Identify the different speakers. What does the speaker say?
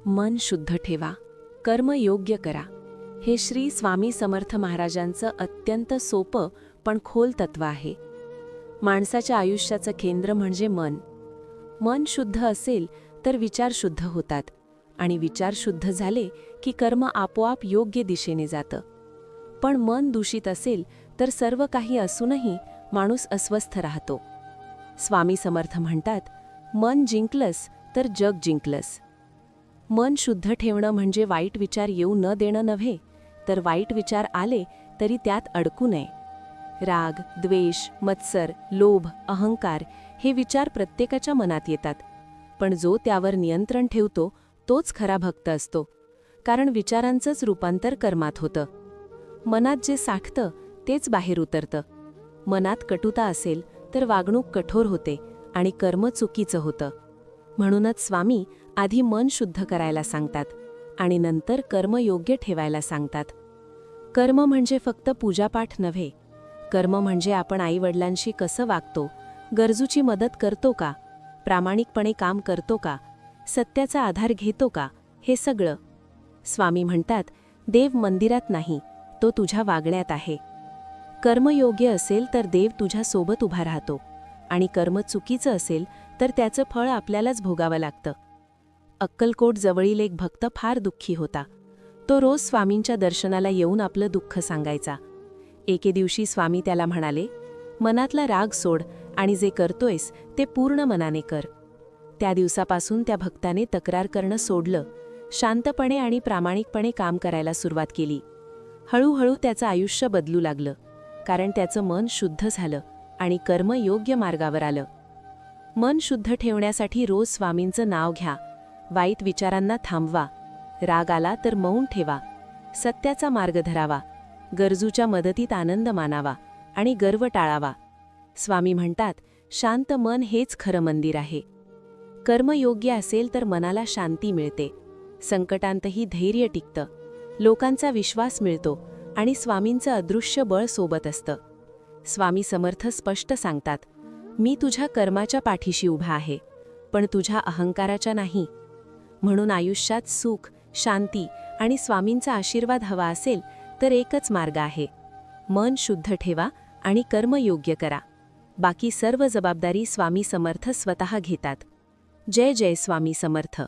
Speaker 1: मन शुद्ध ठेवा, कर्म योग्य करा. हे श्री स्वामी समर्थ महाराजांचं अत्यंत सोपं पण खोल तत्व आहे. माणसाच्या आयुष्याचं केंद्र म्हणजे मन. मन शुद्ध असेल तर विचार शुद्ध होतात आणि विचार शुद्ध झाले की कर्म आपोआप योग्य दिशेने जातं. पण मन दूषित असेल तर सर्व काही असूनही माणूस अस्वस्थ राहतो. स्वामी समर्थ म्हणतात, मन जिंकलंस तर जग जिंकलंस. मन शुद्ध ठेवणं म्हणजे वाईट विचार येऊ न देणं नव्हे, तर वाईट विचार आले तरी त्यात अडकू नये. राग, द्वेष, मत्सर, लोभ, अहंकार हे विचार प्रत्येकाच्या मनात येतात, पण जो त्यावर नियंत्रण ठेवतो तोच खरा भक्त असतो, कारण विचारांचंच रूपांतर कर्मात होतं. मनात जे साठतं तेच बाहेर उतरतं. मनात कटुता असेल तर वागणूक कठोर होते आणि कर्म चुकीचं होतं. म्हणूनच स्वामी आधी मन शुद्ध करायला सांगतात आणि नंतर कर्म योग्य ठेवायला सांगतात. कर्म म्हणजे फक्त पूजापाठ नव्हे. कर्म म्हणजे आपण आईवडिलांशी कसं वागतो, गरजूची मदत करतो का, प्रामाणिकपणे काम करतो का, सत्याचा आधार घेतो का, हे सगळं. स्वामी म्हणतात, देव मंदिरात नाही, तो तुझ्या वागण्यात आहे. कर्म योग्य असेल तर देव तुझ्या सोबत उभा राहतो आणि कर्म चुकीचं असेल तर त्याचं फळ आपल्यालाच भोगावं लागतं. अक्कलकोट जवळील एक भक्त फार दुःखी होता. तो रोज स्वामींच्या दर्शनाला येऊन आपलं दुःख सांगायचा. एके दिवशी स्वामी त्याला म्हणाले, मनातला राग सोड आणि जे करतोयस ते पूर्ण मनाने कर. त्या दिवसापासून त्या भक्ताने तक्रार करणं सोडलं, शांतपणे आणि प्रामाणिकपणे काम करायला सुरुवात केली. हळूहळू त्याचं आयुष्य बदलू लागलं, कारण त्याचं मन शुद्ध झालं आणि कर्म योग्य मार्गावर आलं. मन शुद्ध ठेवण्यासाठी रोज स्वामींचं नाव घ्या, वाईट विचारांना थांबवा, राग आला तर मौन ठेवा, सत्याचा मार्ग धरावा, गरजूच्या मदतीत आनंद मानावा आणि गर्व टाळावा. स्वामी म्हणतात, शांत मन हेच खरं मंदिर आहे. कर्म योग्य असेल तर मनाला शांती मिळते, संकटांतही धैर्य टिकतं, लोकांचा विश्वास मिळतो आणि स्वामींचं अदृश्य बळ सोबत असतं. स्वामी समर्थ स्पष्ट सांगतात, मी तुझ्या कर्माच्या पाठीशी उभा आहे, पण तुझ्या अहंकाराच्या नाही. म्हणून आयुष्यात सुख, शांती आणि स्वामींचा आशीर्वाद हवा असेल तर एकच मार्ग आहे, मन शुद्ध ठेवा आणि कर्म योग्य करा. बाकी सर्व जबाबदारी स्वामी समर्थ स्वतः घेतात. जय जय स्वामी समर्थ.